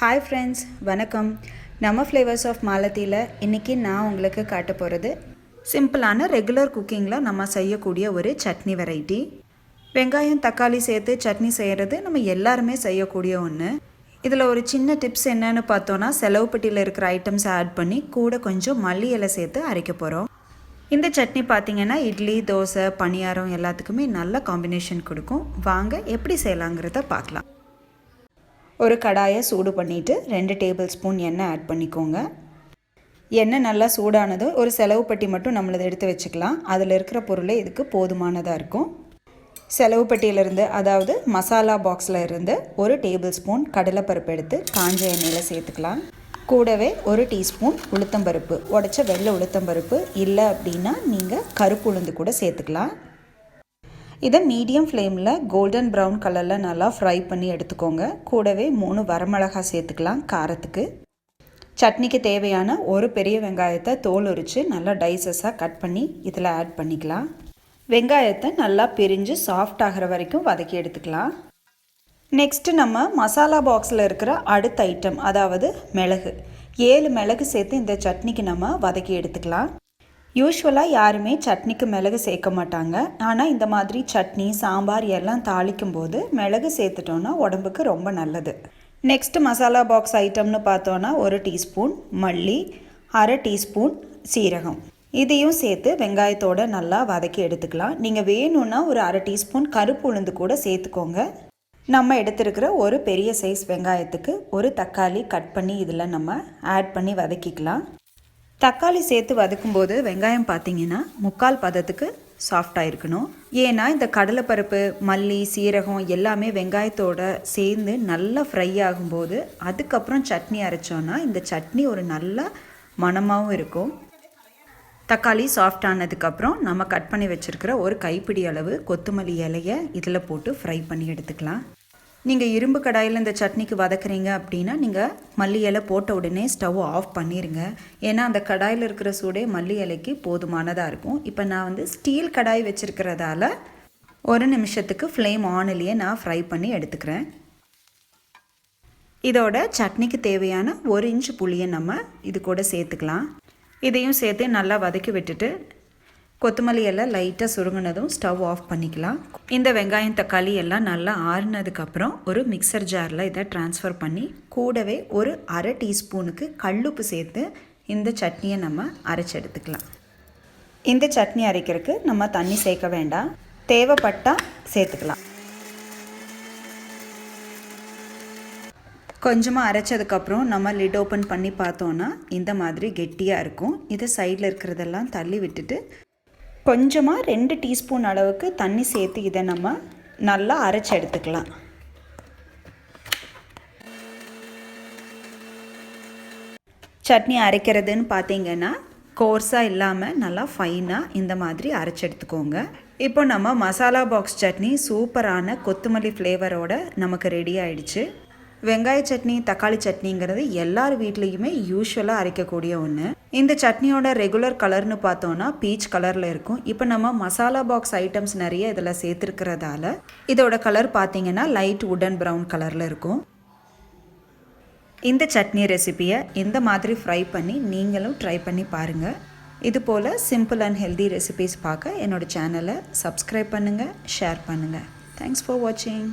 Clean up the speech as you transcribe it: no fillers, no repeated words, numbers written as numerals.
Hi friends, வணக்கம். நம்ம flavours of மாலத்தியில் இன்றைக்கி நான் உங்களுக்கு காட்ட போகிறது சிம்பிளான ரெகுலர் குக்கிங்கில் நம்ம செய்யக்கூடிய ஒரு சட்னி வெரைட்டி. வெங்காயம் தக்காளி சேர்த்து சட்னி செய்கிறது நம்ம எல்லாருமே செய்யக்கூடிய ஒன்று. இதில் ஒரு சின்ன டிப்ஸ் என்னன்னு பார்த்தோன்னா, செலவுப்பட்டியில் இருக்கிற ஐட்டம்ஸை ஆட் பண்ணி கூட கொஞ்சம் மல்லி இலை சேர்த்து அரைக்க போகிறோம். இந்த சட்னி பார்த்திங்கன்னா இட்லி, தோசை, பணியாரம் எல்லாத்துக்குமே நல்ல காம்பினேஷன் கொடுக்கும். வாங்க எப்படி செய்யலாங்கிறத பார்க்கலாம். ஒரு கடாயை சூடு பண்ணிவிட்டு 2 டேபிள் ஸ்பூன் எண்ணெய் ஆட் பண்ணிக்கோங்க. எண்ணெய் நல்லா சூடானது ஒரு செலவுப்பட்டி மட்டும் நம்மளது எடுத்து வச்சுக்கலாம். அதில் இருக்கிற பொருளே இதுக்கு போதுமானதாக இருக்கும். செலவுப்பட்டியிலேருந்து, அதாவது மசாலா பாக்ஸில் இருந்து 1 டேபிள் ஸ்பூன் கடலைப்பருப்பு எடுத்து காஞ்ச எண்ணெயில் சேர்த்துக்கலாம். கூடவே 1 டீஸ்பூன் உளுத்தம்பருப்பு, உடச்ச வெள்ளை உளுத்தம்பருப்பு, இல்லை அப்படின்னா நீங்கள் கருப்பு உளுந்து கூட சேர்த்துக்கலாம். இதை மீடியம் ஃப்ளேமில் கோல்டன் ப்ரௌன் கலரில் நல்லா ஃப்ரை பண்ணி எடுத்துக்கோங்க. கூடவே 3 வரமிளகாய் சேர்த்துக்கலாம் காரத்துக்கு. சட்னிக்கு தேவையான ஒரு பெரிய வெங்காயத்தை தோல் உரித்து நல்லா டைசஸாக கட் பண்ணி இதில் ஆட் பண்ணிக்கலாம். வெங்காயத்தை நல்லா பிரிஞ்சு சாஃப்ட் ஆகிற வரைக்கும் வதக்கி எடுத்துக்கலாம். நெக்ஸ்ட்டு நம்ம மசாலா பாக்ஸில் இருக்கிற அடுத்த ஐட்டம், அதாவது மிளகு. 7 மிளகு சேர்த்து இந்த சட்னிக்கு நம்ம வதக்கி எடுத்துக்கலாம். யூஸ்வலாக யாருமே சட்னிக்கு மிளகு சேர்க்க மாட்டாங்க. ஆனால் இந்த மாதிரி சட்னி, சாம்பார் எல்லாம் தாளிக்கும் போது மிளகு சேர்த்துட்டோன்னா உடம்புக்கு ரொம்ப நல்லது. நெக்ஸ்ட்டு மசாலா பாக்ஸ் ஐட்டம்னு பார்த்தோன்னா 1 டீஸ்பூன் மல்லி, 1/2 டீஸ்பூன் சீரகம், இதையும் சேர்த்து வெங்காயத்தோடு நல்லா வதக்கி எடுத்துக்கலாம். நீங்கள் வேணும்னா ஒரு 1/2 டீஸ்பூன் கருப்பு உளுந்து கூட சேர்த்துக்கோங்க. நம்ம எடுத்துருக்கிற ஒரு பெரிய சைஸ் வெங்காயத்துக்கு ஒரு தக்காளி கட் பண்ணி இதில் நம்ம ஆட் பண்ணி வதக்கிக்கலாம். தக்காளி சேர்த்து வதக்கும்போது வெங்காயம் பார்த்திங்கன்னா 3/4 பதத்துக்கு சாஃப்டாக இருக்கணும். ஏன்னா இந்த கடலைப்பருப்பு, மல்லி, சீரகம் எல்லாமே வெங்காயத்தோடு சேர்ந்து நல்லா ஃப்ரை ஆகும்போது அதுக்கப்புறம் சட்னி அரைச்சோன்னா இந்த சட்னி ஒரு நல்ல மணமாகவும் இருக்கும். தக்காளி சாஃப்ட் ஆனதுக்கப்புறம் நம்ம கட் பண்ணி வச்சுருக்கிற ஒரு கைப்பிடி அளவு கொத்தமல்லி இலையை இதில் போட்டு ஃப்ரை பண்ணி எடுத்துக்கலாம். நீங்கள் இரும்பு கடாயில் இந்த சட்னிக்கு வதக்குறீங்க அப்படின்னா நீங்கள் மல்லி இலை போட்ட உடனே ஸ்டவ் ஆஃப் பண்ணிடுங்க. ஏன்னா அந்த கடாயில் இருக்கிற சூடே மல்லி இலைக்கு போதுமானதாக இருக்கும். இப்போ நான் ஸ்டீல் கடாய் வச்சுருக்கிறதால 1 நிமிஷத்துக்கு ஃப்ளேம் ஆனிலேயே நான் ஃப்ரை பண்ணி எடுத்துக்கிறேன். இதோட சட்னிக்கு தேவையான 1 இன்ச் புளியை நம்ம இது கூட சேர்த்துக்கலாம். இதையும் சேர்த்து நல்லா வதக்கி விட்டுட்டு கொத்தமல்லி எல்லாம் லைட்டாக சுருங்கினதும் ஸ்டவ் ஆஃப் பண்ணிக்கலாம். இந்த வெங்காயம் தக்காளி எல்லாம் நல்லா ஆறுனதுக்கப்புறம் ஒரு மிக்சர் ஜாரில் இதை ட்ரான்ஸ்ஃபர் பண்ணி கூடவே ஒரு 1/2 டீஸ்பூனுக்கு கல்லுப்பு சேர்த்து இந்த சட்னியை நம்ம அரைச்சி எடுத்துக்கலாம். இந்த சட்னி அரைக்கிறதுக்கு நம்ம தண்ணி சேர்க்க வேண்டாம், தேவைப்பட்டால் சேர்த்துக்கலாம். கொஞ்சமாக அரைச்சதுக்கப்புறம் நம்ம லிட் ஓப்பன் பண்ணி பார்த்தோன்னா இந்த மாதிரி கெட்டியாக இருக்கும். இதை சைடில் இருக்கிறதெல்லாம் தள்ளி விட்டுட்டு கொஞ்சமாக 2 டீஸ்பூன் அளவுக்கு தண்ணி சேர்த்து இதை நம்ம நல்லா அரைச்சி எடுத்துக்கலாம். சட்னி அரைக்கிறதுன்னு பார்த்தீங்கன்னா கோர்ஸாக இல்லாமல் நல்லா ஃபைனாக இந்த மாதிரி அரைச்சி எடுத்துக்கோங்க. இப்போ நம்ம மசாலா பாக்ஸ் சட்னி சூப்பரான கொத்தமல்லி ஃப்ளேவரோட நமக்கு ரெடி ஆகிடுச்சு. வெங்காய சட்னி, தக்காளி சட்னிங்கிறது எல்லார் வீட்லேயுமே யூஸ்வலாக அரைக்கக்கூடிய ஒன்று. இந்த சட்னியோட ரெகுலர் கலர்னு பார்த்தோன்னா பீச் கலரில் இருக்கும். இப்போ நம்ம மசாலா பாக்ஸ் ஐட்டம்ஸ் நிறைய இதில் சேர்த்துருக்கிறதால இதோட கலர் பார்த்திங்கன்னா லைட் உடன் ப்ரௌன் கலரில் இருக்கும். இந்த சட்னி ரெசிபியை இந்த மாதிரி ஃப்ரை பண்ணி நீங்களும் ட்ரை பண்ணி பாருங்கள். இது போல் சிம்பிள் அண்ட் ஹெல்தி ரெசிபிஸ் பார்க்க என்னோடய சேனலை சப்ஸ்கிரைப் பண்ணுங்கள், ஷேர் பண்ணுங்கள். தேங்க்ஸ் ஃபார் வாட்சிங்.